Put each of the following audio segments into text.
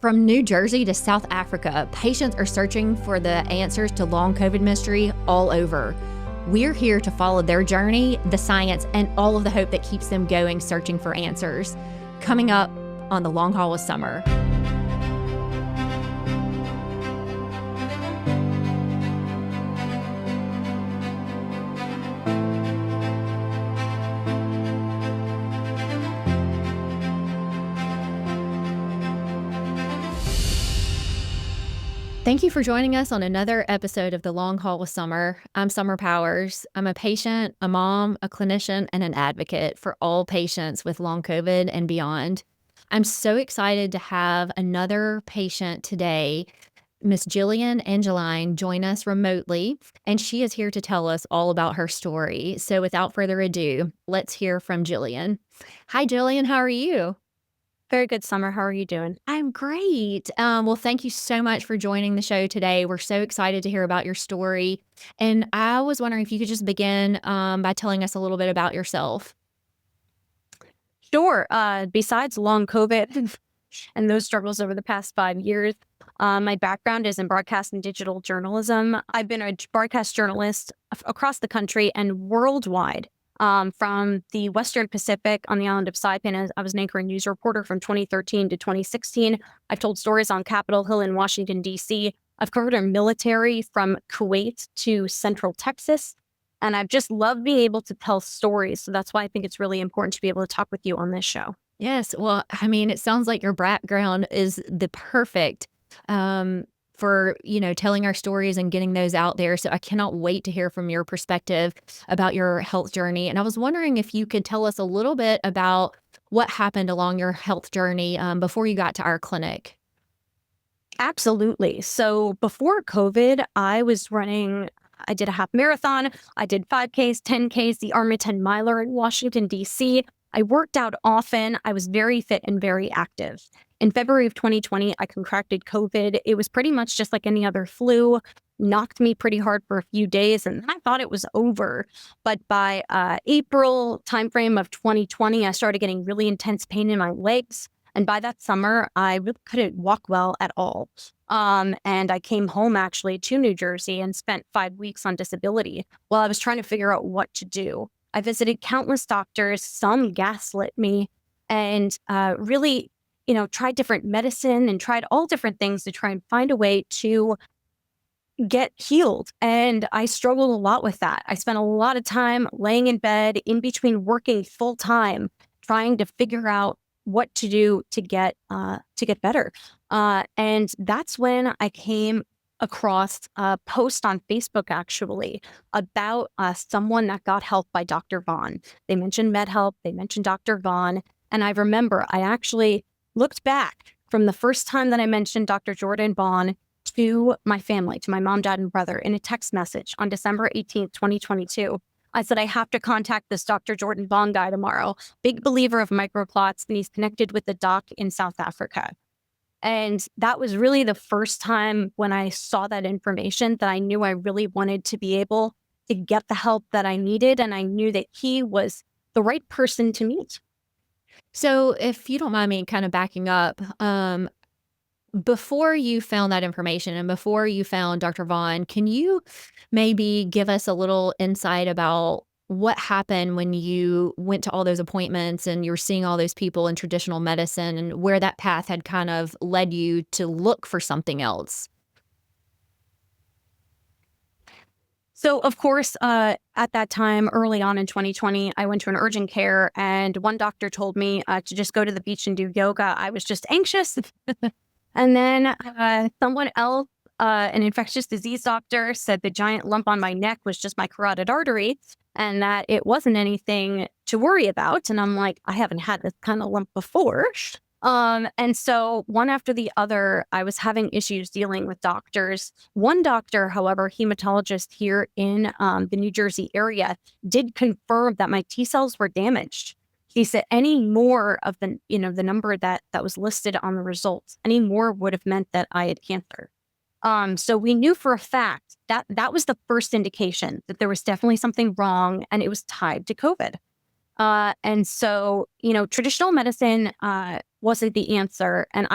From New Jersey to South Africa, patients are searching for the answers to long COVID mystery all over. We're here to follow their journey, the science, and all of the hope that keeps them going, searching for answers. Coming up on The Long Haul of Summer. Thank you for joining us on another episode of The Long Haul of Summer. I'm Summer Powers. I'm a patient, a mom, a clinician, and an advocate for all patients with long COVID and beyond. I'm so excited to have another patient today, Miss Jillian Angeline, join us remotely, and she is here to tell us all about her story. So without further ado, let's hear from Jillian. Hi, Jillian. How are you? Very good, Summer. How are you doing? I'm great. Well, thank you so much for joining the show today. We're so excited to hear about your story. And I was wondering if you could just begin by telling us a little bit about yourself. Sure. Besides long COVID and those struggles over the past 5 years, my background is in broadcast and digital journalism. I've been a broadcast journalist across the country and worldwide. From the Western Pacific on the island of Saipan, I was an anchor and news reporter from 2013 to 2016. I've told stories on Capitol Hill in Washington, D.C. I've covered our military from Kuwait to Central Texas. And I've just loved being able to tell stories. So that's why I think it's really important to be able to talk with you on this show. Yes. Well, I mean, it sounds like your background is the perfect for, telling our stories and getting those out there. So I cannot wait to hear from your perspective about your health journey. And I was wondering if you could tell us a little bit about what happened along your health journey before you got to our clinic. Absolutely. So before COVID, I did a half marathon. I did 5Ks, 10Ks, the Army 10 miler in Washington, D.C. I worked out often. I was very fit and very active. In February of 2020, I contracted COVID. It was pretty much just like any other flu, knocked me pretty hard for a few days, and then I thought it was over. But by April timeframe of 2020, I started getting really intense pain in my legs. And by that summer, I really couldn't walk well at all. And I came home actually to New Jersey and spent 5 weeks on disability while I was trying to figure out what to do. I visited countless doctors, some gaslit me, and really, tried different medicine and tried all different things to try and find a way to get healed. And I struggled a lot with that. I spent a lot of time laying in bed in between working full time, trying to figure out what to do to get better. And that's when I came across a post on Facebook, actually, about someone that got help by Dr. Vaughn. They mentioned MedHelp. They mentioned Dr. Vaughn. And I remember I actually looked back from the first time that I mentioned Dr. Jordan Vaughn to my family, to my mom, dad, and brother in a text message on December 18th, 2022. I said, I have to contact this Dr. Jordan Vaughn guy tomorrow. Big believer of microclots, and he's connected with the doc in South Africa. And that was really the first time when I saw that information that I knew I really wanted to be able to get the help that I needed. And I knew that he was the right person to meet. So if you don't mind me kind of backing up, before you found that information and before you found Dr. Vaughn, can you maybe give us a little insight about what happened when you went to all those appointments and you were seeing all those people in traditional medicine and where that path had kind of led you to look for something else? So, of course, at that time, early on in 2020, I went to an urgent care and one doctor told me to just go to the beach and do yoga. I was just anxious. And then someone else, an infectious disease doctor, said the giant lump on my neck was just my carotid artery and that it wasn't anything to worry about. And I'm like, I haven't had this kind of lump before. And so one after the other, I was having issues dealing with doctors. One doctor, however, hematologist here in the New Jersey area, did confirm that my T cells were damaged. He said any more of the number that was listed on the results, any more would have meant that I had cancer. So we knew for a fact that that was the first indication that there was definitely something wrong and it was tied to COVID. And so, traditional medicine wasn't the answer. And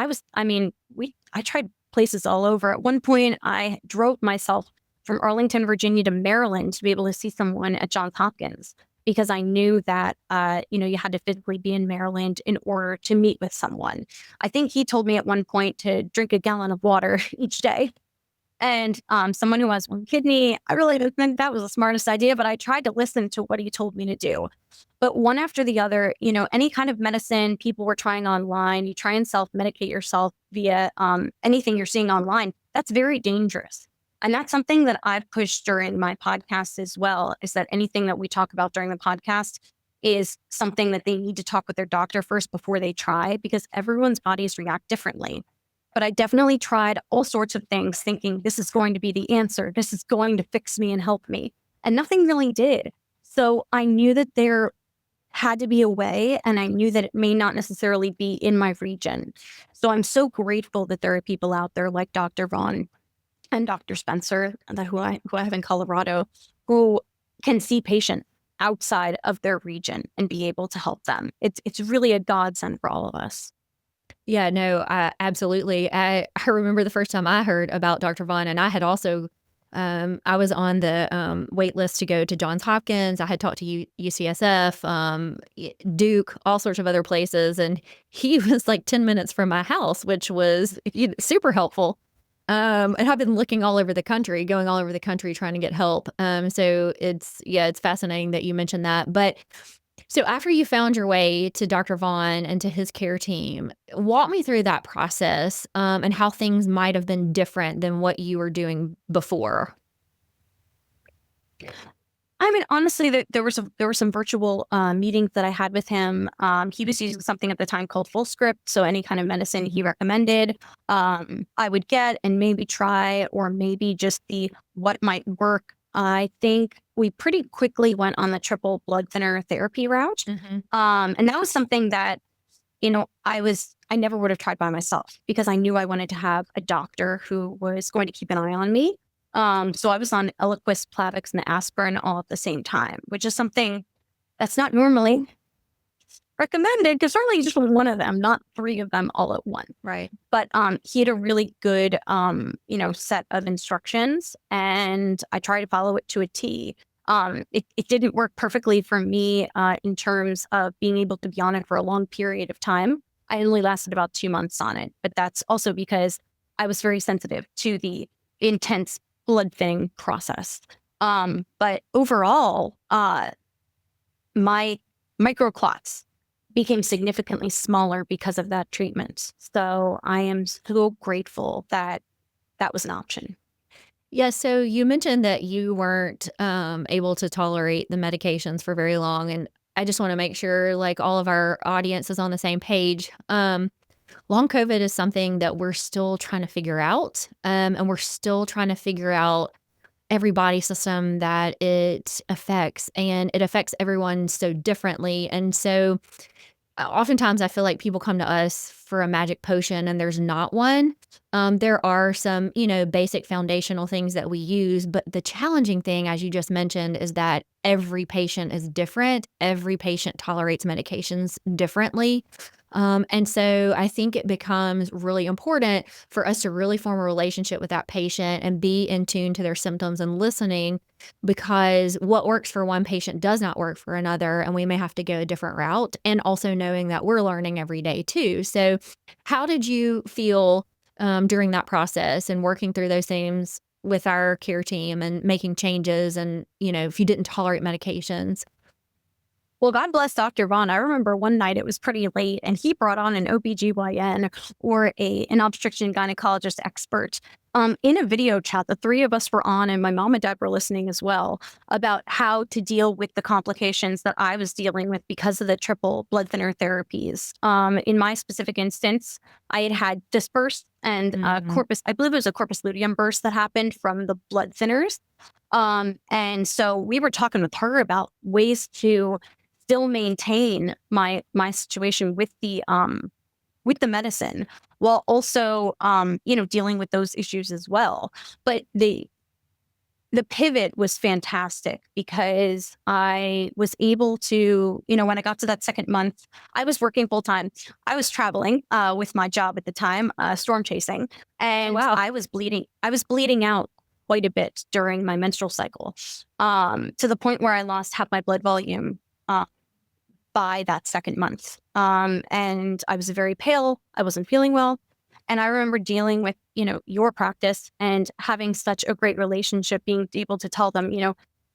I tried places all over. At one point, I drove myself from Arlington, Virginia to Maryland to be able to see someone at Johns Hopkins because I knew that, you had to physically be in Maryland in order to meet with someone. I think he told me at one point to drink a gallon of water each day. And someone who has one kidney, I really don't think that was the smartest idea, but I tried to listen to what he told me to do. But one after the other, any kind of medicine people were trying online, you try and self-medicate yourself via anything you're seeing online, that's very dangerous. And that's something that I've pushed during my podcast as well, is that anything that we talk about during the podcast is something that they need to talk with their doctor first before they try, because everyone's bodies react differently. But I definitely tried all sorts of things thinking this is going to be the answer. This is going to fix me and help me. And nothing really did. So I knew that there had to be a way, and I knew that it may not necessarily be in my region. So I'm so grateful that there are people out there like Dr. Vaughn and Dr. Spencer, who I have in Colorado, who can see patients outside of their region and be able to help them. It's really a godsend for all of us. Yeah, no, absolutely. I remember the first time I heard about Dr. Vaughn, and I had also, I was on the wait list to go to Johns Hopkins. I had talked to UCSF, Duke, all sorts of other places, and he was like 10 minutes from my house, which was super helpful. And I've been looking all over the country, going all over the country trying to get help. So it's fascinating that you mentioned that. But so after you found your way to Dr. Vaughn and to his care team, walk me through that process, and how things might have been different than what you were doing before. I mean, honestly, there were some virtual meetings that I had with him. He was using something at the time called Full Script, so any kind of medicine he recommended, I would get and maybe try, or maybe just see what might work. I think we pretty quickly went on the triple blood thinner therapy route, Mhm. and that was something that I never would have tried by myself because I knew I wanted to have a doctor who was going to keep an eye on me. So I was on Eliquis, Plavix, and aspirin all at the same time, which is something that's not normally recommended because certainly you just want one of them, not three of them all at once. Right. But he had a really good, set of instructions, and I tried to follow it to a T. It didn't work perfectly for me in terms of being able to be on it for a long period of time. I only lasted about 2 months on it, but that's also because I was very sensitive to the intense blood thinning process. But overall, my microclots became significantly smaller because of that treatment. So I am so grateful that that was an option. Yeah, so you mentioned that you weren't, able to tolerate the medications for very long, and I just wanna make sure, like, all of our audience is on the same page. Long COVID is something that we're still trying to figure out, and we're still trying to figure out every body system that it affects, and it affects everyone so differently, and so oftentimes I feel like people come to us for a magic potion and there's not one. There are some, basic foundational things that we use, but the challenging thing, as you just mentioned, is that every patient is different. Every patient tolerates medications differently. And so I think it becomes really important for us to really form a relationship with that patient and be in tune to their symptoms and listening, because what works for one patient does not work for another, and we may have to go a different route, and also knowing that we're learning every day too. So how did you feel during that process and working through those things with our care team and making changes, and if you didn't tolerate medications? Well, God bless Dr. Vaughn. I remember one night it was pretty late and he brought on an OBGYN or an obstetrician gynecologist expert in a video chat. The three of us were on, and my mom and dad were listening as well, about how to deal with the complications that I was dealing with because of the triple blood thinner therapies. In my specific instance, I had had disburse and Mhm. corpus, I believe it was a corpus luteum burst that happened from the blood thinners. And so we were talking with her about ways to still maintain my situation with the medicine while also dealing with those issues as well. But the pivot was fantastic because I was able to, when I got to that second month, I was working full time. I was traveling with my job at the time, storm chasing, Oh, and wow. I was bleeding. I was bleeding out quite a bit during my menstrual cycle, to the point where I lost half my blood volume uh, by that second month. And I was very pale. I wasn't feeling well. And I remember dealing with, your practice and having such a great relationship, being able to tell them,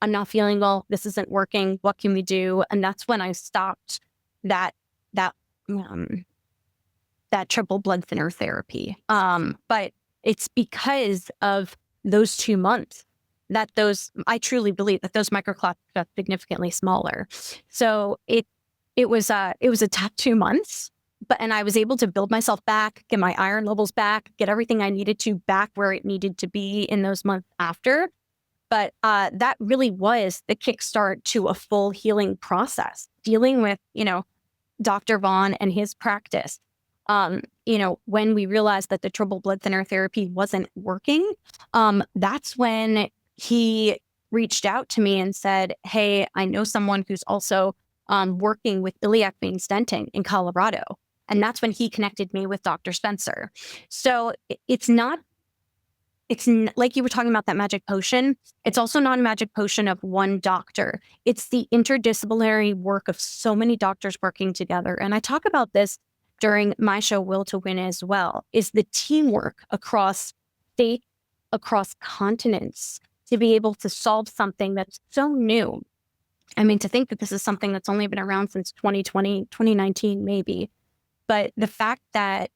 I'm not feeling well. This isn't working. What can we do? And that's when I stopped that, that, um, that triple blood thinner therapy. But it's because of those 2 months that I truly believe that those microclots got significantly smaller. So it was a tough 2 months, and I was able to build myself back, get my iron levels back, get everything I needed to back where it needed to be in those months after. But that really was the kickstart to a full healing process, dealing with, Dr. Vaughn and his practice. When we realized that the triple blood thinner therapy wasn't working, that's when he reached out to me and said, "Hey, I know someone who's also working with iliac vein stenting in Colorado." And that's when he connected me with Dr. Spencer. So like you were talking about that magic potion. It's also not a magic potion of one doctor. It's the interdisciplinary work of so many doctors working together. And I talk about this during my show, Will to Win, as well, is the teamwork across state, across continents, to be able to solve something that's so new. I mean, to think that this is something that's only been around since 2020, 2019, maybe. But the fact that,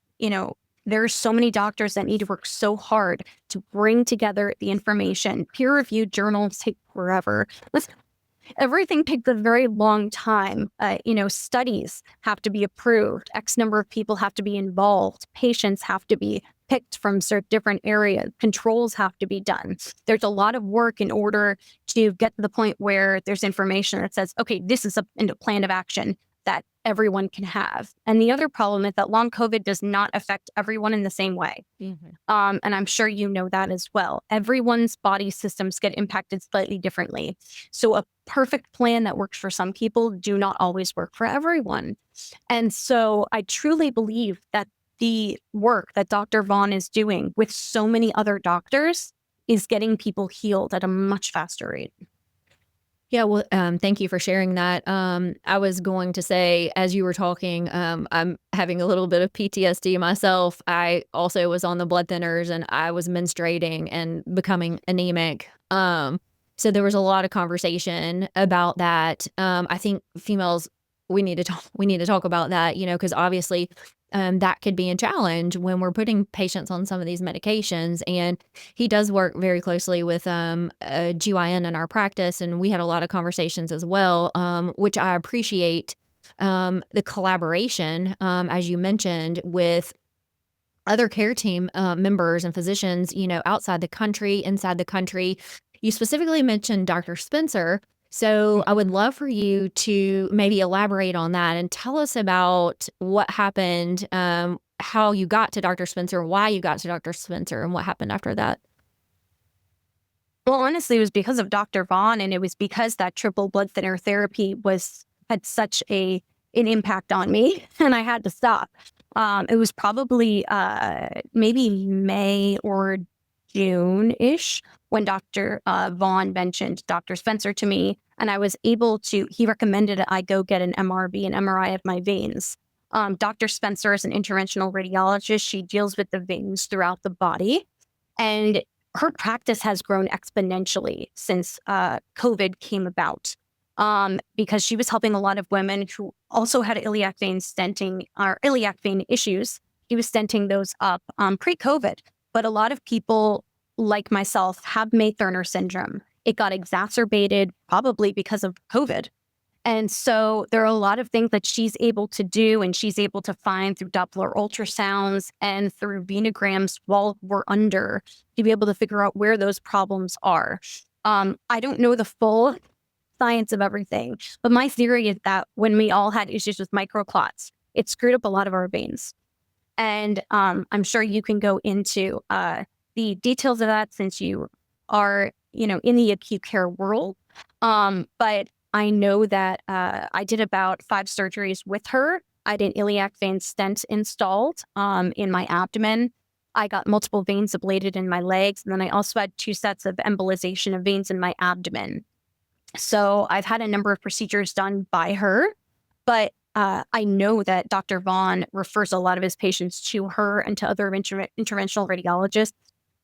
there are so many doctors that need to work so hard to bring together the information. Peer-reviewed journals take forever. Everything takes a very long time. Studies have to be approved. X number of people have to be involved. Patients have to be picked from certain different areas. Controls have to be done. There's a lot of work in order to get to the point where there's information that says, okay, this is a plan of action that everyone can have. And the other problem is that long COVID does not affect everyone in the same way. Mhm. And I'm sure you know that as well. Everyone's body systems get impacted slightly differently. So a perfect plan that works for some people do not always work for everyone. And so I truly believe that the work that Dr. Vaughn is doing with so many other doctors is getting people healed at a much faster rate. Yeah, well, thank you for sharing that. I was going to say, as you were talking, I'm having a little bit of PTSD myself. I also was on the blood thinners and I was menstruating and becoming anemic. So there was a lot of conversation about that. I think females, we need to talk about that, because obviously, that could be a challenge when we're putting patients on some of these medications. And he does work very closely with a GYN in our practice, and we had a lot of conversations as well, which I appreciate. The collaboration, as you mentioned, with other care team members and physicians, outside the country, inside the country. You specifically mentioned Dr. Spencer. So I would love for you to maybe elaborate on that and tell us about what happened, how you got to Dr. Spencer, why you got to Dr. Spencer, and what happened after that. Well, honestly, it was because of Dr. Vaughn, and it was because that triple blood thinner therapy had such an impact on me, and I had to stop. It was probably maybe May or June-ish when Dr. Vaughn mentioned Dr. Spencer to me, and I was able to. He recommended I go get an MRB, an MRI of my veins. Dr. Spencer is an interventional radiologist. She deals with the veins throughout the body, and her practice has grown exponentially since COVID came about, because she was helping a lot of women who also had iliac vein stenting or iliac vein issues. She was stenting those up pre-COVID. But a lot of people like myself have May-Thurner syndrome. It got exacerbated probably because of COVID. And so there are a lot of things that she's able to do, and she's able to find through Doppler ultrasounds and through venograms while we're under, to be able to figure out where those problems are. I don't know the full science of everything, but my theory is that when we all had issues with microclots, it screwed up a lot of our veins. And I'm sure you can go into the details of that since you are in the acute care world. But I know that I did about 5 surgeries with her. I had an iliac vein stent installed in my abdomen. I got multiple veins ablated in my legs. And then I also had 2 sets of embolization of veins in my abdomen. So I've had a number of procedures done by her, but I know that Dr. Vaughn refers a lot of his patients to her and to other interventional radiologists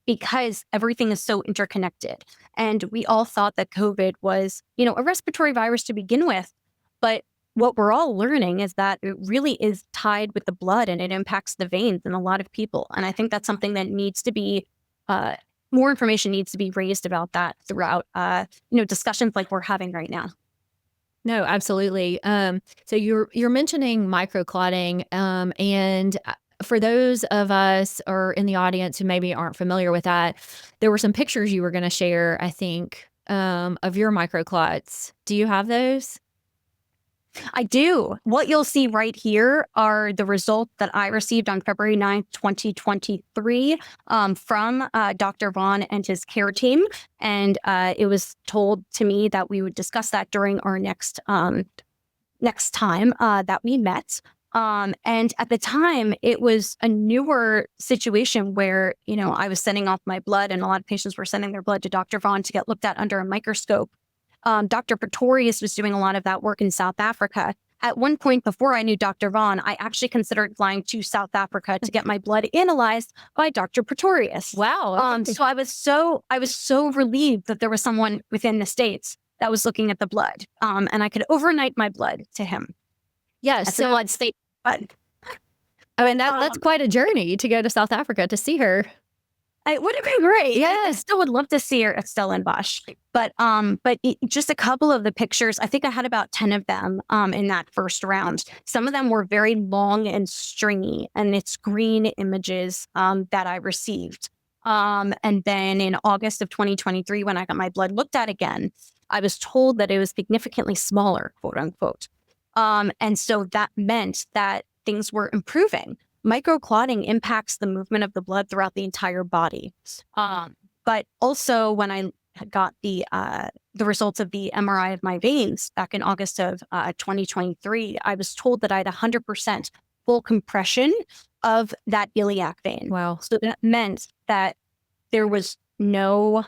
because everything is so interconnected. And we all thought that COVID was, a respiratory virus to begin with. But what we're all learning is that it really is tied with the blood and it impacts the veins in a lot of people. And I think that's something that needs to be, more information needs to be raised about that throughout, discussions like we're having right now. No, absolutely. So you're mentioning microclotting, and for those of us or in the audience who maybe aren't familiar with that, there were some pictures you were going to share, I think, of your microclots. Do you have those? I do. What you'll see right here are the results that I received on February 9th, 2023, from Dr. Vaughn and his care team. And it was told to me that we would discuss that during our next time that we met. And at the time, it was a newer situation where, I was sending off my blood and a lot of patients were sending their blood to Dr. Vaughn to get looked at under a microscope. Dr. Pretorius was doing a lot of that work in South Africa. At one point before I knew Dr. Vaughn, I actually considered flying to South Africa to get my blood analyzed by Dr. Pretorius. Wow. So I was so relieved that there was someone within the States that was looking at the blood. And I could overnight my blood to him. Yeah. That's a blood state blood. I mean, that's quite a journey to go to South Africa to see her. It would have been great. Yeah. I still would love to see her at Stellenbosch. But just a couple of the pictures, I think I had about 10 of them in that first round. Some of them were very long and stringy, and it's green images that I received. And then in August of 2023, when I got my blood looked at again, I was told that it was significantly smaller, quote unquote. And so that meant that things were improving. Microclotting impacts the movement of the blood throughout the entire body. But also when I got the results of the MRI of my veins back in August of 2023, I was told that I had 100% full compression of that iliac vein. Wow. So that meant that there was no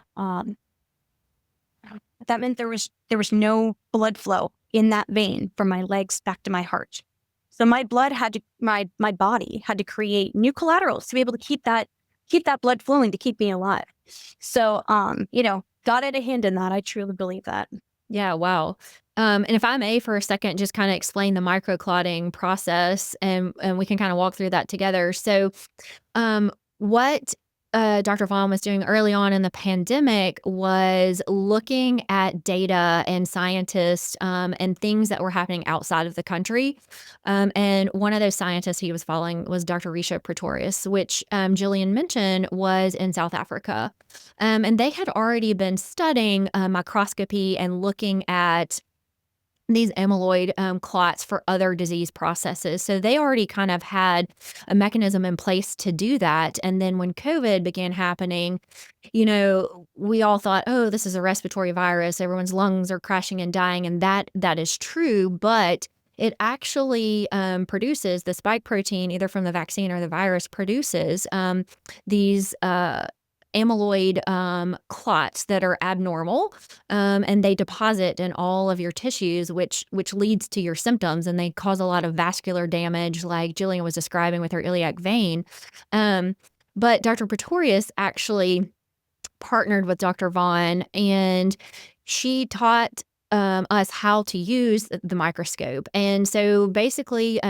no blood flow in that vein from my legs back to my heart. So my blood had to, my body had to create new collaterals to be able to keep that blood flowing to keep me alive. So, God had a hand in that. I truly believe that. Yeah, wow. And if I may for a second, just kind of explain the microclotting process and we can kind of walk through that together. So, what Dr. Vaughn was doing early on in the pandemic was looking at data and scientists and things that were happening outside of the country. And one of those scientists he was following was Dr. Risha Pretorius, which Jillian mentioned was in South Africa. And they had already been studying microscopy and looking at these amyloid clots for other disease processes. So they already kind of had a mechanism in place to do that. And then when COVID began happening, we all thought, oh, this is a respiratory virus. Everyone's lungs are crashing and dying. And that is true. But it actually produces the spike protein, either from the vaccine or the virus, produces these amyloid clots that are abnormal, and they deposit in all of your tissues, which leads to your symptoms, and they cause a lot of vascular damage, like Jillian was describing with her iliac vein. But Dr. Pretorius actually partnered with Dr. Vaughn, and she taught us how to use the microscope. And so basically,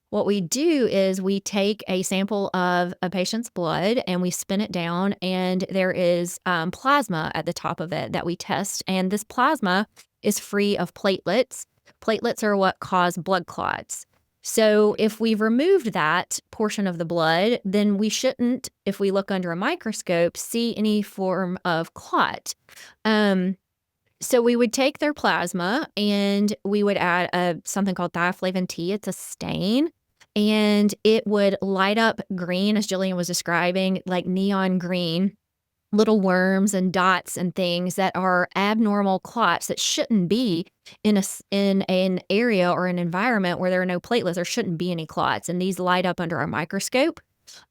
what we do is we take a sample of a patient's blood and we spin it down, and there is plasma at the top of it that we test. And this plasma is free of platelets. Platelets are what cause blood clots. So if we've removed that portion of the blood, then we shouldn't, if we look under a microscope, see any form of clot. So we would take their plasma and we would add something called thioflavin T. It's a stain. And it would light up green, as Jillian was describing, like neon green. little worms and dots and things that are abnormal clots that shouldn't be in an area or an environment where there are no platelets. There shouldn't be any clots, and these light up under a microscope.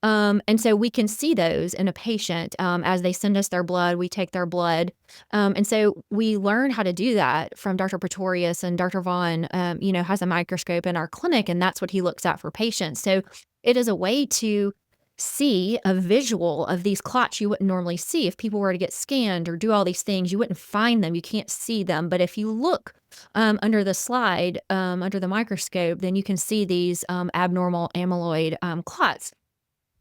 And so we can see those in a patient as they send us their blood. We take their blood, and so we learn how to do that from Dr. Pretorius, and Dr. Vaughn. Has a microscope in our clinic, and that's what he looks at for patients. So it is a way to see a visual of these clots you wouldn't normally see. If people were to get scanned or do all these things, you wouldn't find them. You can't see them. But if you look under the slide, under the microscope, then you can see these abnormal amyloid clots.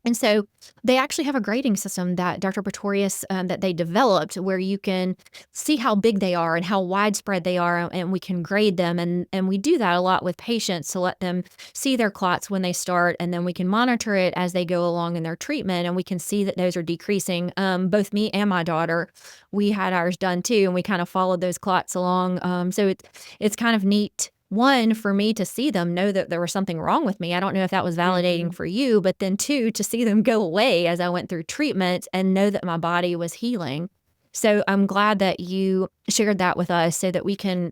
And so they actually have a grading system that Dr. Pretorius that they developed, where you can see how big they are and how widespread they are, and we can grade them. And we do that a lot with patients to let them see their clots when they start, and then we can monitor it as they go along in their treatment, and we can see that those are decreasing. Both me and my daughter, we had ours done too, and we kind of followed those clots along. So it's kind of neat. One, for me to see them, know that there was something wrong with me. I don't know if that was validating for you, but then two, to see them go away as I went through treatment and know that my body was healing. So I'm glad that you shared that with us so that we can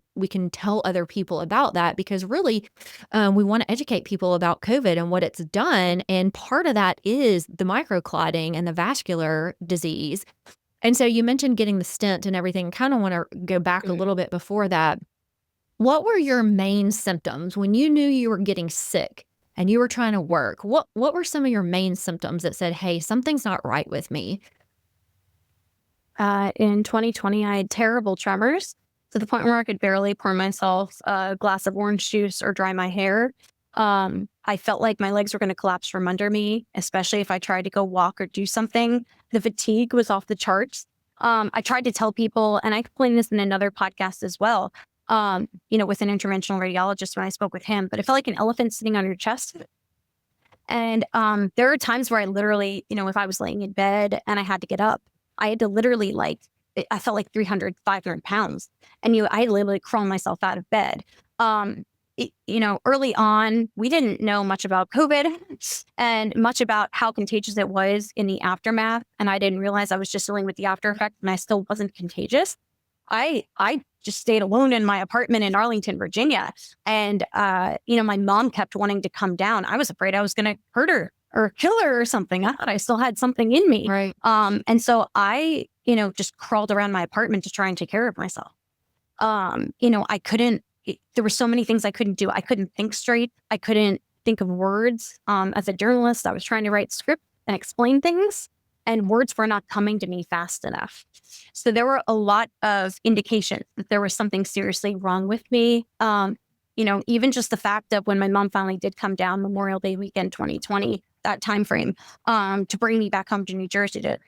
tell other people about that, because really we want to educate people about COVID and what it's done. And part of that is the microclotting and the vascular disease. And so you mentioned getting the stent and everything. Kind of want to go back a little bit before that. What were your main symptoms when you knew you were getting sick and you were trying to work? What were some of your main symptoms that said, hey, something's not right with me? In 2020, I had terrible tremors to the point where I could barely pour myself a glass of orange juice or dry my hair. I felt like my legs were going to collapse from under me, especially if I tried to go walk or do something. The fatigue was off the charts. I tried to tell people, and I explained this in another podcast as well, with an interventional radiologist when I spoke with him, but it felt like an elephant sitting on your chest. And there are times where I literally, if I was laying in bed and I had to get up, I had to literally I felt like 300, 500 pounds. And I had literally crawl myself out of bed. Early on, we didn't know much about COVID and much about how contagious it was in the aftermath. And I didn't realize I was just dealing with the after effect, and I still wasn't contagious. I just stayed alone in my apartment in Arlington, Virginia. And, my mom kept wanting to come down. I was afraid I was going to hurt her or kill her or something. I thought I still had something in me. Right. And so I, just crawled around my apartment to try and take care of myself. I couldn't, there were so many things I couldn't do. I couldn't think straight. I couldn't think of words. As a journalist, I was trying to write script and explain things, and words were not coming to me fast enough. So there were a lot of indications that there was something seriously wrong with me. Even just the fact that when my mom finally did come down Memorial Day weekend, 2020, that time frame, to bring me back home to New Jersey to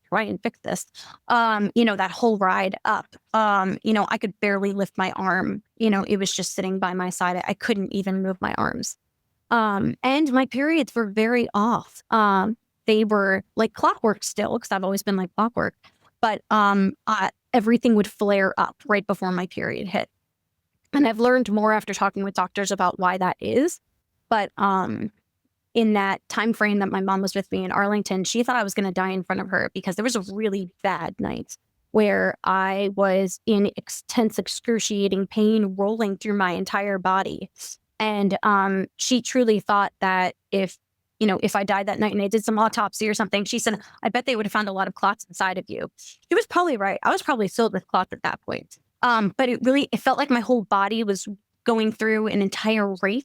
try and fix this, that whole ride up, I could barely lift my arm. It was just sitting by my side. I couldn't even move my arms. And my periods were very off. They were like clockwork still, because I've always been like clockwork. But everything would flare up right before my period hit. And I've learned more after talking with doctors about why that is. But in that time frame that my mom was with me in Arlington, she thought I was going to die in front of her, because there was a really bad night where I was in intense, excruciating pain rolling through my entire body. And she truly thought that if I died that night and they did some autopsy or something, she said, I bet they would have found a lot of clots inside of you. She was probably right. I was probably filled with clots at that point. But it felt like my whole body was going through an entire race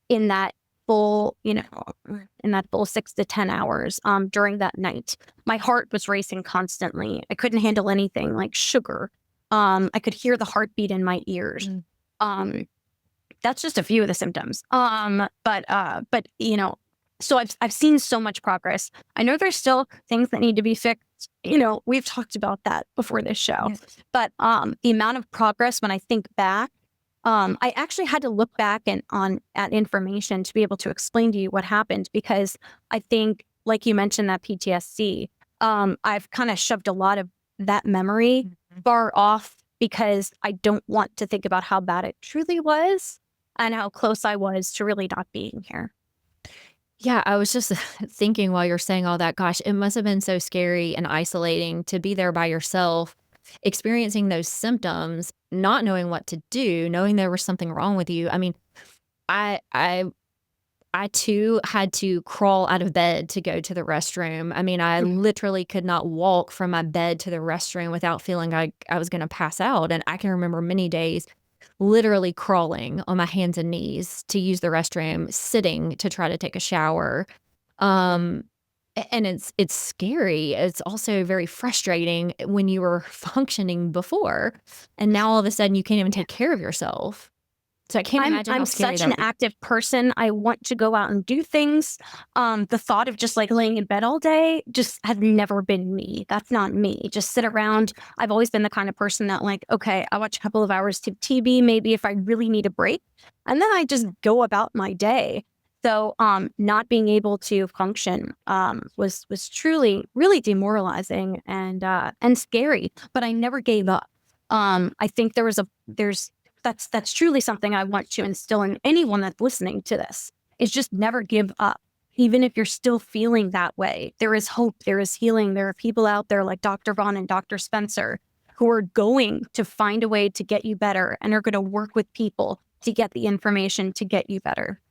in that full 6 to 10 hours during that night. My heart was racing constantly. I couldn't handle anything like sugar. I could hear the heartbeat in my ears. That's just a few of the symptoms. So I've seen so much progress. I know there's still things that need to be fixed. We've talked about that before this show. Yes. But the amount of progress, when I think back, I actually had to look back at information to be able to explain to you what happened, because I think, like you mentioned, that PTSD, I've kind of shoved a lot of that memory far off, because I don't want to think about how bad it truly was and how close I was to really not being here. Yeah, I was just thinking while you're saying all that, gosh, it must have been so scary and isolating to be there by yourself, experiencing those symptoms, not knowing what to do, knowing there was something wrong with you. I mean, I I I too had to crawl out of bed to go to the restroom. I mean, I Mhm. literally could not walk from my bed to the restroom without feeling like I was gonna pass out, and I can remember many days literally crawling on my hands and knees to use the restroom, sitting to try to take a shower. Um, and it's scary. It's also very frustrating when you were functioning before, and now all of a sudden you can't even take care of yourself. So I can't imagine how I'm scary such that an would be. active person. I want to go out and do things. The thought of just like laying in bed all day just has never been me. That's not me. Just sit around. I've always been the kind of person that like, okay, I watch a couple of hours to TV, maybe if I really need a break, and then I just go about my day. So, not being able to function was truly really demoralizing and scary. But I never gave up. I think there's that's truly something I want to instill in anyone that's listening to this is just never give up. Even if you're still feeling that way, there is hope, there is healing. There are people out there like Dr. Vaughn and Dr. Spencer who are going to find a way to get you better and are going to work with people to get the information to get you better.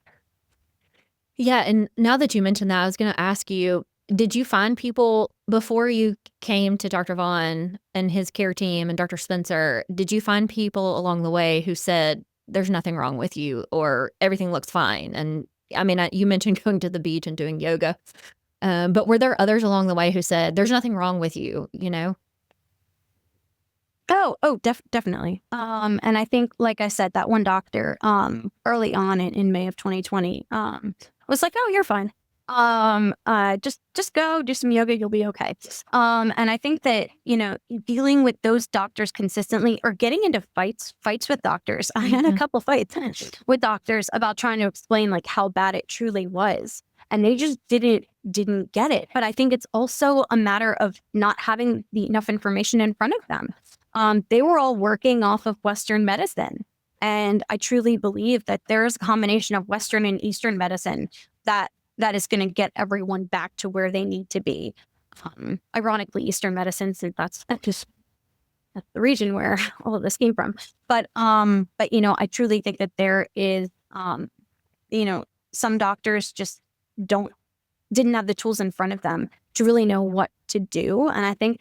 Yeah, and now that you mentioned that, I was gonna ask you, did you find people before you came to Dr. Vaughn and his care team and Dr. Spencer, did you find people along the way who said, "There's nothing wrong with you," or "Everything looks fine"? And, I mean, you mentioned going to the beach and doing yoga, but were there others along the way who said, "There's nothing wrong with you," you know? Definitely. And I think, like I said, that one doctor, early on in May of 2020, was like, "Oh, you're fine. Just go do some yoga. You'll be okay." And I think that dealing with those doctors consistently or getting into fights with doctors. I had a Mhm. couple fights with doctors about trying to explain like how bad it truly was, and they just didn't get it. But I think it's also a matter of not having enough information in front of them. They were all working off of Western medicine. And I truly believe that there's a combination of Western and Eastern medicine that that is going to get everyone back to where they need to be. Ironically, Eastern medicine, since that's the region where all of this came from. But I truly think that there is, you know, some doctors just don't didn't have the tools in front of them to really know what to do. And I think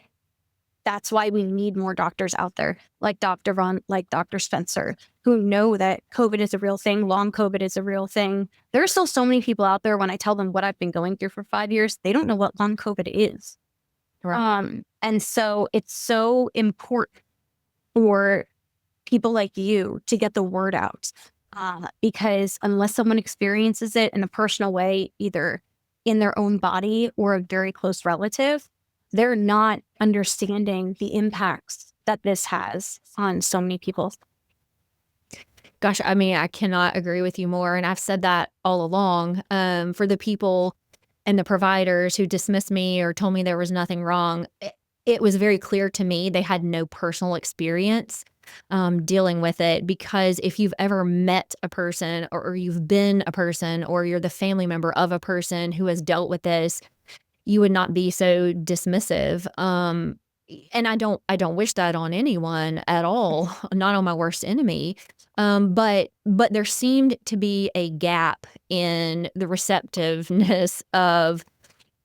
that's why we need more doctors out there, like Dr. Ron, like Dr. Spencer, who know that COVID is a real thing, long COVID is a real thing. There are still so many people out there when I tell them what I've been going through for 5 years, they don't know what long COVID is. Right. And so it's so important for people like you to get the word out. Because unless someone experiences it in a personal way, either in their own body or a very close relative, they're not understanding the impacts that this has on so many people. Gosh, I mean, I cannot agree with you more, and I've said that all along. For the people and the providers who dismissed me or told me there was nothing wrong, it was very clear to me they had no personal experience, dealing with it, because if you've ever met a person or you've been a person or you're the family member of a person who has dealt with this, you would not be so dismissive. And I don't wish that on anyone at all, not on my worst enemy. But there seemed to be a gap in the receptiveness of,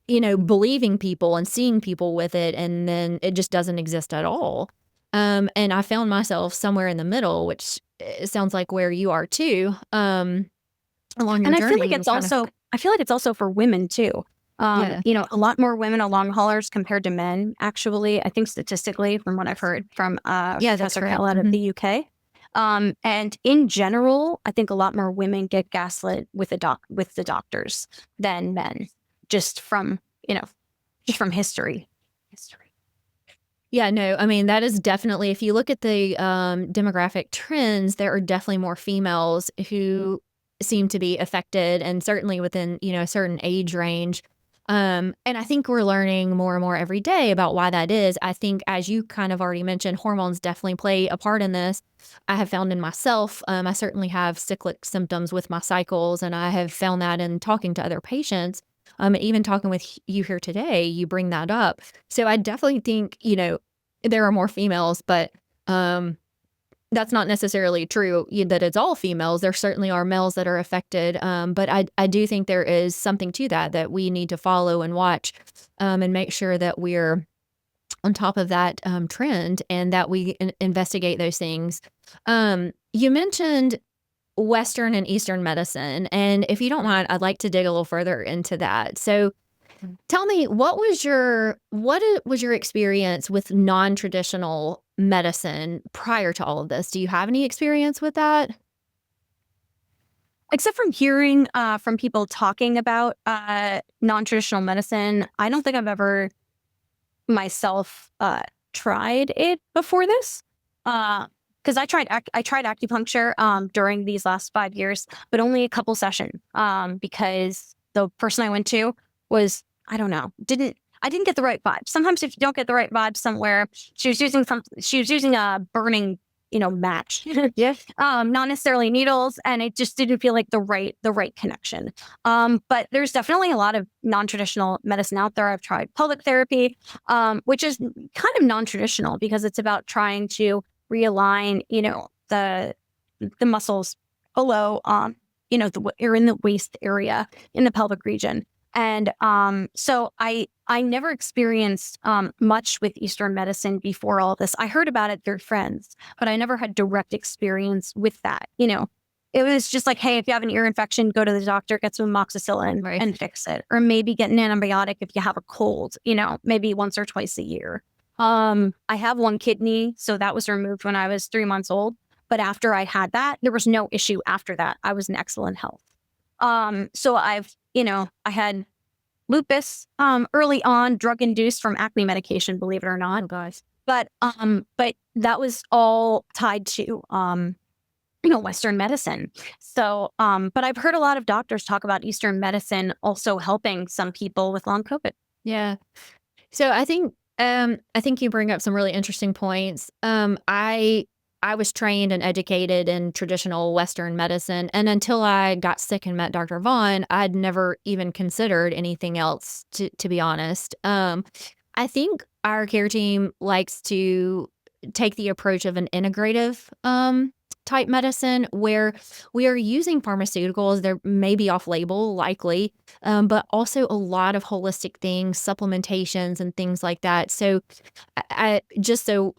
believing people and seeing people with it, and then it just doesn't exist at all. And I found myself somewhere in the middle, which sounds like where you are too, along your And I feel like journey. It it's was kind of, also I feel like it's also for women too. yeah. A lot more women are long haulers compared to men, actually. I think statistically, from what I've heard from Yeah, that's Professor correct. Kell out of Mhm. the UK. And in general, I think a lot more women get gaslit with the doctors than men, just from, you know, just from history. History. Yeah, no, I mean, that is definitely, if you look at the, demographic trends, there are definitely more females who seem to be affected, and certainly within, a certain age range. And I think we're learning more and more every day about why that is. I think, as you kind of already mentioned, hormones definitely play a part in this. I have found in myself, I certainly have cyclic symptoms with my cycles, and I have found that in talking to other patients. And even talking with you here today, you bring that up. So I definitely think, there are more females, but that's not necessarily true that it's all females. There certainly are males that are affected, but I do think there is something to that we need to follow and watch, and make sure that we're on top of that trend and that we investigate those things. You mentioned Western and Eastern medicine, and if you don't mind, I'd like to dig a little further into that. So tell me, what was your experience with non-traditional medicine prior to all of this? Do you have any experience with that? Except from hearing from people talking about non-traditional medicine, I don't think I've ever myself tried it before this. Because I tried acupuncture during these last 5 years, but only a couple sessions. Because the person I went to was, I don't know, I didn't get the right vibe. Sometimes if you don't get the right vibe somewhere, she was using a burning, match. Yeah. Not necessarily needles, and it just didn't feel like the right connection. But there's definitely a lot of non-traditional medicine out there. I've tried pelvic therapy, which is kind of non-traditional because it's about trying to realign, the muscles below, or in the waist area in the pelvic region. And so I never experienced much with Eastern medicine before all this. I heard about it through friends, but I never had direct experience with that. It was just like, hey, if you have an ear infection, go to the doctor, get some amoxicillin Right. and fix it. Or maybe get an antibiotic if you have a cold, maybe once or twice a year. I have one kidney, so that was removed when I was 3 months old. But after I had that, there was no issue after that. I was in excellent health. So I had lupus early on, drug induced from acne medication, believe it or not. Oh gosh. But that was all tied to Western medicine. So but I've heard a lot of doctors talk about Eastern medicine also helping some people with long COVID. Yeah. So I think you bring up some really interesting points. I was trained and educated in traditional Western medicine, and until I got sick and met Dr. Vaughn, I'd never even considered anything else, to be honest. I think our care team likes to take the approach of an integrative type medicine where we are using pharmaceuticals. They're maybe off label, likely, but also a lot of holistic things, supplementations, and things like that. So, just so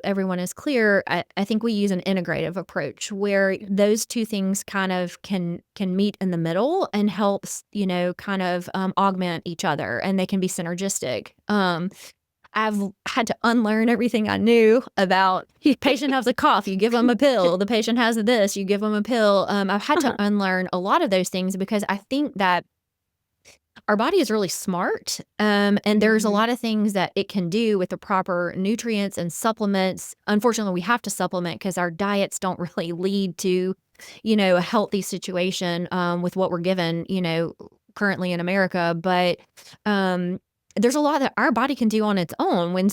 everyone is clear, I think we use an integrative approach where those two things kind of can meet in the middle and helps kind of augment each other, and they can be synergistic. I've had to unlearn everything I knew about patient has a cough, you give them a pill. The patient has this, you give them a pill. I've had to unlearn a lot of those things because I think that our body is really smart, and there's a lot of things that it can do with the proper nutrients and supplements. Unfortunately, we have to supplement because our diets don't really lead to, a healthy situation with what we're given, currently in America. But there's a lot that our body can do on its own when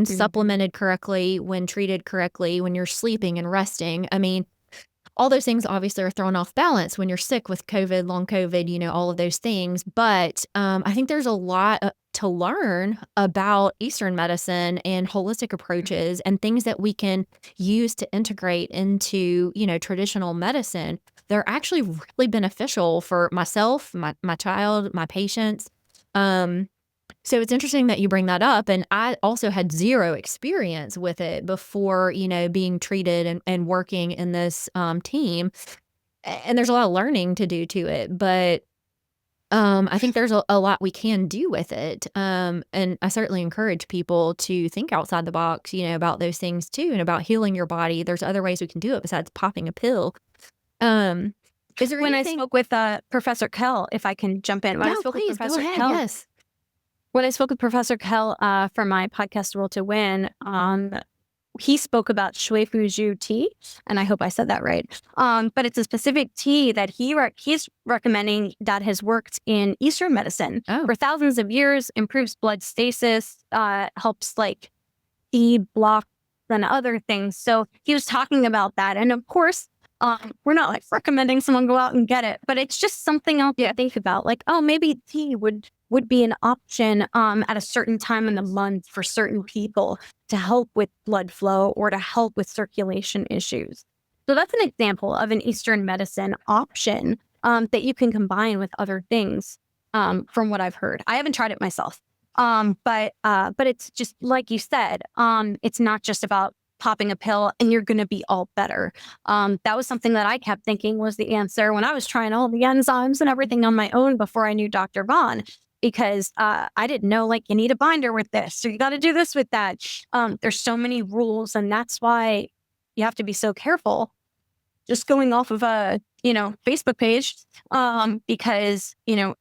supplemented correctly, when treated correctly, when you're sleeping and resting. I mean, all those things obviously are thrown off balance when you're sick with COVID, long COVID, all of those things. But I think there's a lot to learn about Eastern medicine and holistic approaches and things that we can use to integrate into, traditional medicine. They're actually really beneficial for myself, my child, my patients. So it's interesting that you bring that up, and I also had 0 experience with it before, being treated and working in this, team, and there's a lot of learning to do to it, but, I think there's a lot we can do with it, and I certainly encourage people to think outside the box, about those things too, and about healing your body. There's other ways we can do it besides popping a pill. Um, is there When I anything spoke with Professor Kell, if I can jump in, when I No, spoke with please, go Professor ahead, Kell, yes. when I spoke with Professor Kell for my podcast Will to Win, he spoke about shui fuju tea, and I hope I said that right. But it's a specific tea that he's recommending that has worked in Eastern medicine Oh, for thousands of years, improves blood stasis, helps like block and other things. So he was talking about that. And of course, we're not like recommending someone go out and get it, but it's just something else to think about. Like, oh, maybe tea would be an option at a certain time in the month for certain people to help with blood flow or to help with circulation issues. So that's an example of an Eastern medicine option that you can combine with other things. From what I've heard, I haven't tried it myself. But it's just like you said, it's not just about popping a pill and you're going to be all better. That was something that I kept thinking was the answer when I was trying all the enzymes and everything on my own before I knew Dr. Vaughn, because I didn't know like you need a binder with this or you got to do this with that. There's so many rules, and that's why you have to be so careful just going off of a Facebook page, because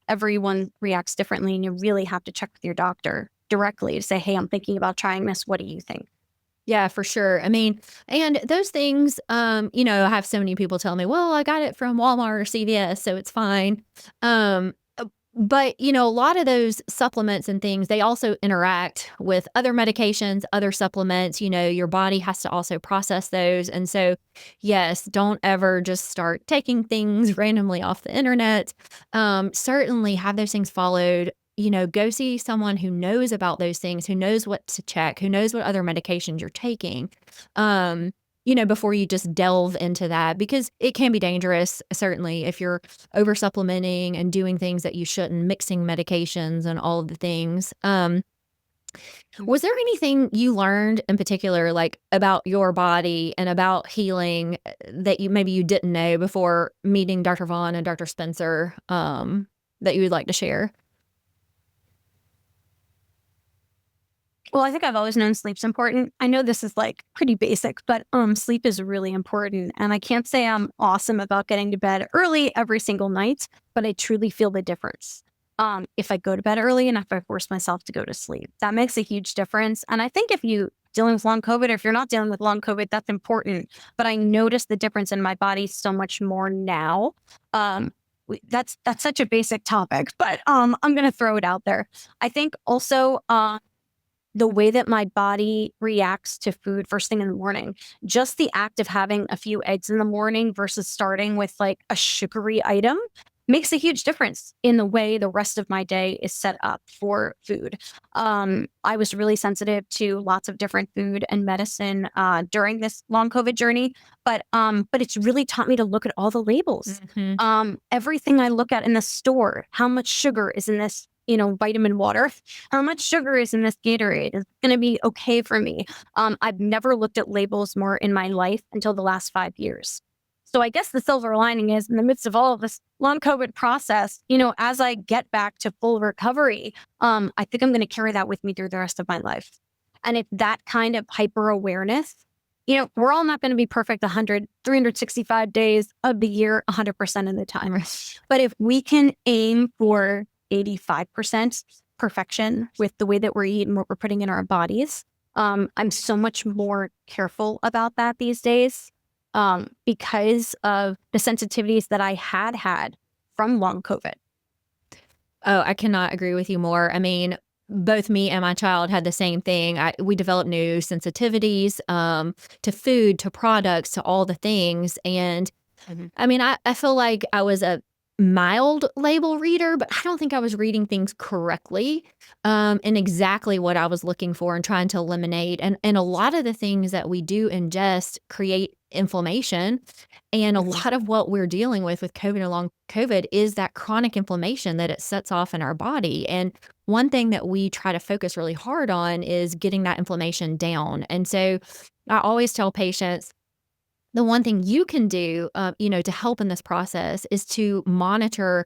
everyone reacts differently, and you really have to check with your doctor directly to say, hey, I'm thinking about trying this, what do you think? yeah, for sure. I mean, and those things, I have so many people tell me, "Well, I got it from Walmart or CVS, so it's fine." But, a lot of those supplements and things, they also interact with other medications, other supplements. Your body has to also process those. And so, yes, don't ever just start taking things randomly off the internet. Certainly have those things followed. Go see someone who knows about those things, who knows what to check, who knows what other medications you're taking. Before you just delve into that, because it can be dangerous, certainly, if you're over supplementing and doing things that you shouldn't, mixing medications and all of the things. Was there anything you learned in particular, like about your body and about healing, that you didn't know before meeting Dr. Vaughn and Dr. Spencer, that you would like to share? Well, I think I've always known sleep's important. I know this is like pretty basic, but sleep is really important. And I can't say I'm awesome about getting to bed early every single night, but I truly feel the difference. If I go to bed early and if I force myself to go to sleep, that makes a huge difference. And I think if you dealing with long COVID, or if you're not dealing with long COVID, that's important. But I notice the difference in my body so much more now. That's such a basic topic, but I'm gonna throw it out there. I think also the way that my body reacts to food first thing in the morning. Just the act of having a few eggs in the morning versus starting with like a sugary item makes a huge difference in the way the rest of my day is set up for food. I was really sensitive to lots of different food and medicine during this long COVID journey, but it's really taught me to look at all the labels. Mhm. Everything I look at in the store, how much sugar is in this vitamin water, how much sugar is in this Gatorade is going to be okay for me. I've never looked at labels more in my life until the last 5 years. So I guess the silver lining is in the midst of all of this long COVID process, as I get back to full recovery, I think I'm going to carry that with me through the rest of my life. And it's that kind of hyper awareness. We're all not going to be perfect 100, 365 days of the year, 100% of the time. But if we can aim for 85% perfection with the way that we're eating, what we're putting in our bodies. I'm so much more careful about that these days because of the sensitivities that I had from long COVID. Oh, I cannot agree with you more. I mean, both me and my child had the same thing. We developed new sensitivities, to food, to products, to all the things. And Mhm. I mean, I feel like I was a mild label reader, but I don't think I was reading things correctly, and exactly what I was looking for and trying to eliminate. And a lot of the things that we do ingest create inflammation. And a Mhm. lot of what we're dealing with COVID and long COVID is that chronic inflammation that it sets off in our body. And one thing that we try to focus really hard on is getting that inflammation down. And so I always tell patients, the one thing you can do, to help in this process is to monitor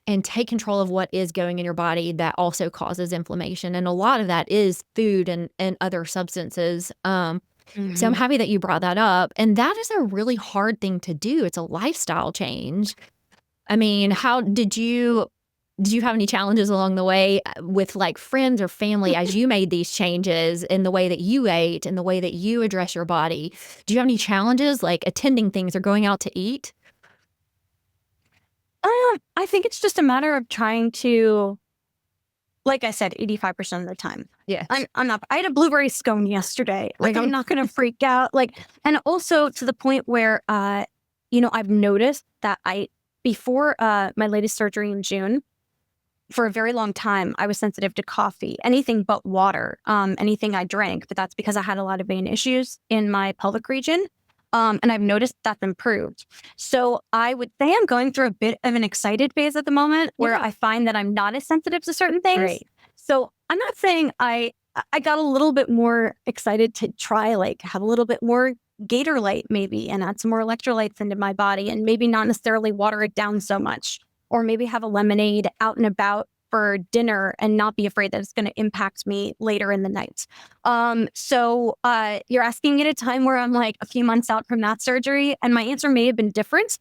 and take control of what is going in your body that also causes inflammation. And a lot of that is food and other substances. So I'm Mhm. happy that you brought that up. And that is a really hard thing to do. It's a lifestyle change. I mean, how did you? did you have any challenges along the way with like friends or family as you made these changes in the way that you ate and the way that you address your body? Do you have any challenges like attending things or going out to eat? I think it's just a matter of trying to, like I said, 85% of the time. Yeah. I'm not, I had a blueberry scone yesterday. Like, Okay. I'm not going to freak out. Like, and also to the point where, I've noticed that before my latest surgery in June, for a very long time, I was sensitive to coffee, anything but water, anything I drank. But that's because I had a lot of vein issues in my pelvic region. And I've noticed that's improved. So I would say I'm going through a bit of an excited phase at the moment where Yeah. I find that I'm not as sensitive to certain things. Right. So I'm not saying I got a little bit more excited to try, like, have a little bit more Gatorlight maybe and add some more electrolytes into my body and maybe not necessarily water it down so much, or maybe have a lemonade out and about for dinner and not be afraid that it's going to impact me later in the night. So you're asking at a time where I'm like a few months out from that surgery, and my answer may have been different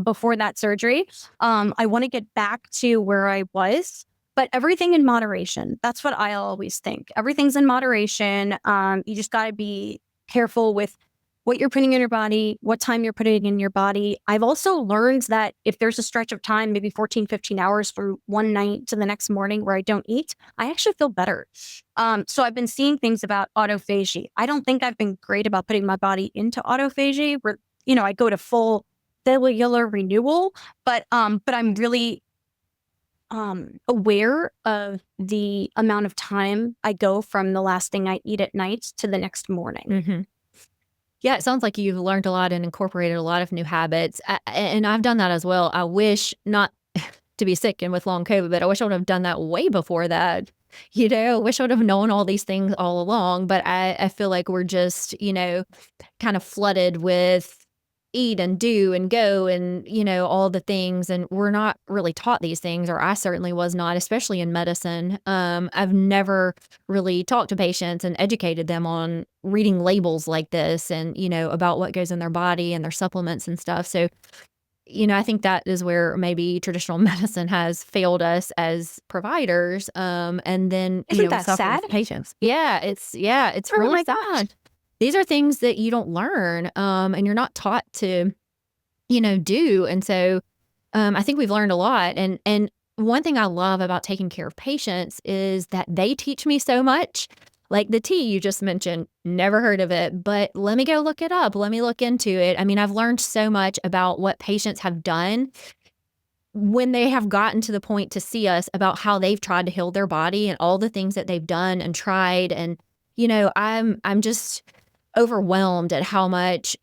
before that surgery. I want to get back to where I was, but everything in moderation. That's what I always think. Everything's in moderation. You just got to be careful with what you're putting in your body, what time you're putting in your body. I've also learned that if there's a stretch of time, maybe 14, 15 hours from one night to the next morning where I don't eat, I actually feel better. So I've been seeing things about autophagy. I don't think I've been great about putting my body into autophagy where, I go to full cellular renewal, but I'm really aware of the amount of time I go from the last thing I eat at night to the next morning. Mm-hmm. Yeah, it sounds like you've learned a lot and incorporated a lot of new habits. And I've done that as well. I wish not to be sick and with long COVID, but I wish I would have done that way before that. I wish I would have known all these things all along. But I feel like we're just, kind of flooded with eat and do and go and, all the things. And we're not really taught these things, or I certainly was not, especially in medicine. I've never really talked to patients and educated them on reading labels like this and, about what goes in their body and their supplements and stuff. So, I think that is where maybe traditional medicine has failed us as providers. And then, Isn't we that suffer sad? with patients. Yeah, it's Oh really my gosh. sad. These are things that you don't learn, and you're not taught to, do. And so, I think we've learned a lot. And one thing I love about taking care of patients is that they teach me so much. Like the tea you just mentioned, never heard of it, but let me go look it up. Let me look into it. I mean, I've learned so much about what patients have done when they have gotten to the point to see us, about how they've tried to heal their body and all the things that they've done and tried. And, I'm just overwhelmed at how much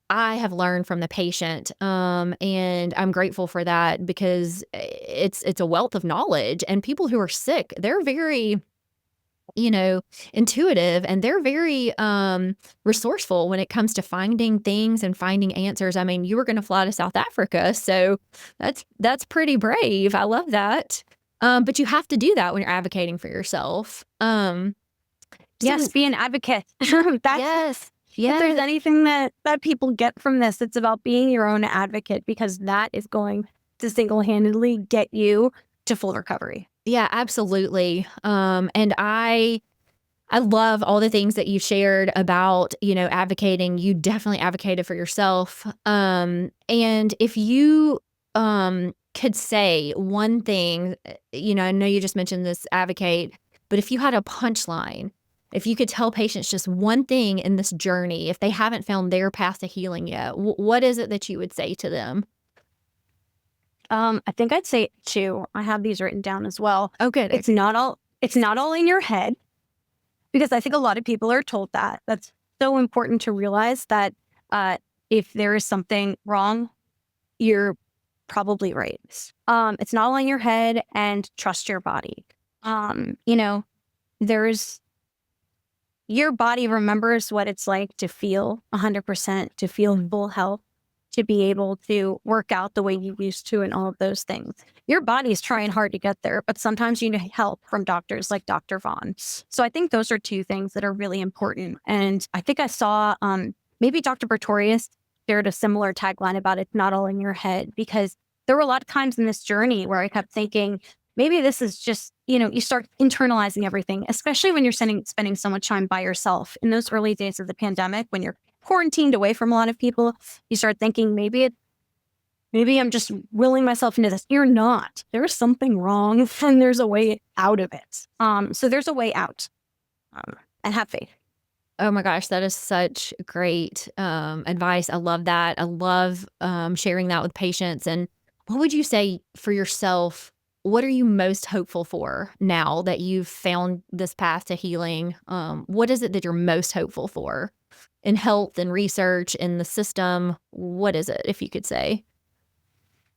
I have learned from the patient. And I'm grateful for that because it's a wealth of knowledge. And people who are sick, they're very, intuitive, and they're very resourceful when it comes to finding things and finding answers. I mean, you were going to fly to South Africa, so that's pretty brave. I love that. But you have to do that when you're advocating for yourself. Yes, So be an advocate. yes, If there's yes. anything that people get from this, it's about being your own advocate, because that is going to single-handedly get you to full recovery. Yeah, absolutely. And I love all the things that you shared about, advocating. You definitely advocated for yourself. And if you could say one thing, I know you just mentioned this advocate, but if you had a punchline, if you could tell patients just one thing in this journey, if they haven't found their path to healing yet, what is it that you would say to them? I think I'd say two. I have these written down as well. Oh, good. It's not all in your head, because I think a lot of people are told that. That's so important to realize that if there is something wrong, you're probably right. It's not all in your head, and trust your body. There's your body remembers what it's like to feel 100%, to feel full health, to be able to work out the way you used to, and all of those things. Your body's trying hard to get there, but sometimes you need help from doctors like Dr. Vaughn. So I think those are two things that are really important. And I think I saw maybe Dr. Pretorius shared a similar tagline about it's not all in your head, because there were a lot of times in this journey where I kept thinking, maybe this is just, you start internalizing everything, especially when you're spending so much time by yourself. In those early days of the pandemic, when you're quarantined away from a lot of people, you start thinking maybe I'm just willing myself into this. You're not. There's something wrong, and there's a way out of it. So there's a way out, and have faith. Oh my gosh, that is such great, advice. I love that. I love, sharing that with patients. And what would you say for yourself? What are you most hopeful for now that you've found this path to healing? What is it that you're most hopeful for in health and research in the system? What is it, if you could say?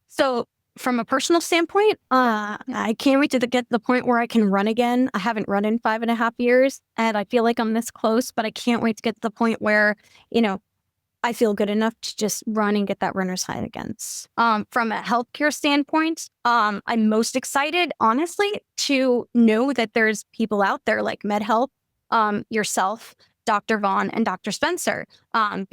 So from a personal standpoint, I can't wait to get to the point where I can run again. I haven't run in 5.5 years, and I feel like I'm this close, but I can't wait to get to the point where, I feel good enough to just run and get that runner's high again. From a healthcare standpoint, I'm most excited, honestly, to know that there's people out there like MedHelp, yourself, Dr. Vaughn, and Dr. Spencer, and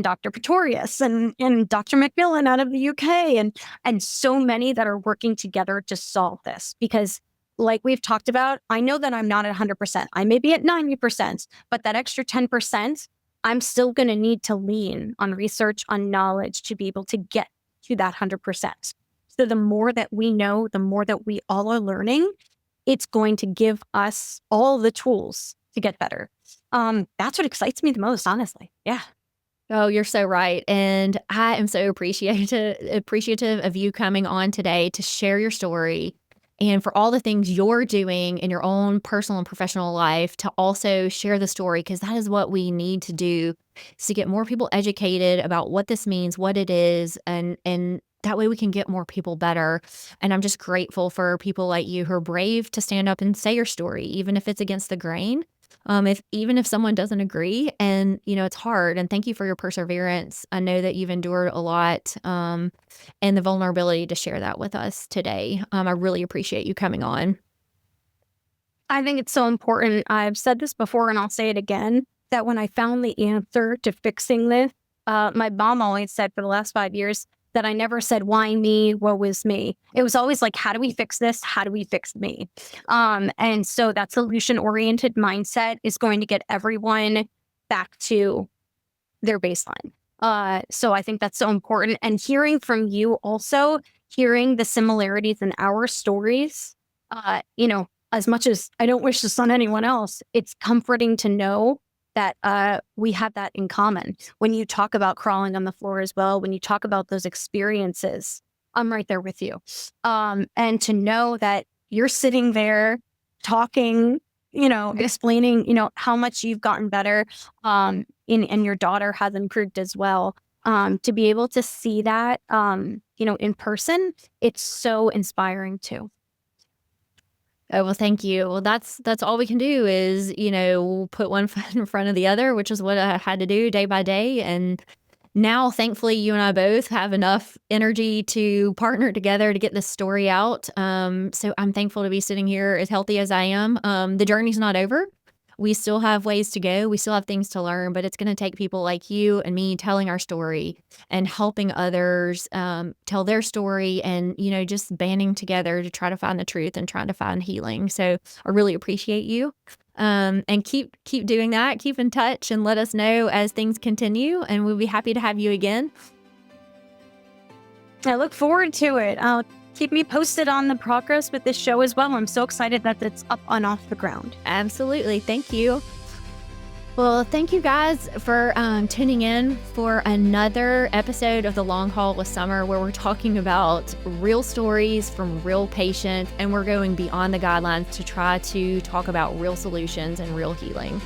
Dr. Pretorius and Dr. McMillan out of the UK, and so many that are working together to solve this. Because like we've talked about, I know that I'm not at 100%. I may be at 90%, but that extra 10%, I'm still going to need to lean on research, on knowledge to be able to get to that 100%. So the more that we know, the more that we all are learning, it's going to give us all the tools to get better. That's what excites me the most, honestly. Yeah. Oh, you're so right. And I am so appreciative of you coming on today to share your story and for all the things you're doing in your own personal and professional life to also share the story, because that is what we need to do, is to get more people educated about what this means, what it is, and that way we can get more people better. And I'm just grateful for people like you who are brave to stand up and say your story, even if it's against the grain. Even if someone doesn't agree, and it's hard. And thank you for your perseverance. I know that you've endured a lot, and the vulnerability to share that with us today. I really appreciate you coming on. I think it's so important. I've said this before and I'll say it again, that when I found the answer to fixing this, my mom always said for the last 5 years that I never said, why me? Woe is me. It was always like, how do we fix this? How do we fix me? And so that solution oriented mindset is going to get everyone back to their baseline. So I think that's so important. And hearing from you also, hearing the similarities in our stories, as much as I don't wish this on anyone else, it's comforting to know that we have that in common. When you talk about crawling on the floor as well, when you talk about those experiences, I'm right there with you. And to know that you're sitting there talking, explaining, how much you've gotten better, and your daughter has improved as well. To be able to see that, in person, it's so inspiring too. Oh, well, thank you. Well, that's all we can do is, put one foot in front of the other, which is what I had to do day by day. And now, thankfully, you and I both have enough energy to partner together to get this story out. So I'm thankful to be sitting here as healthy as I am. The journey's not over. We still have ways to go. We still have things to learn, but it's going to take people like you and me telling our story and helping others tell their story, and, just banding together to try to find the truth and trying to find healing. So I really appreciate you. And keep doing that. Keep in touch and let us know as things continue, and we'll be happy to have you again. I look forward to it. Keep me posted on the progress with this show as well. I'm so excited that it's up and off the ground. Absolutely. Thank you. Well, thank you guys for tuning in for another episode of The Long Haul with Summer, where we're talking about real stories from real patients, and we're going beyond the guidelines to try to talk about real solutions and real healing.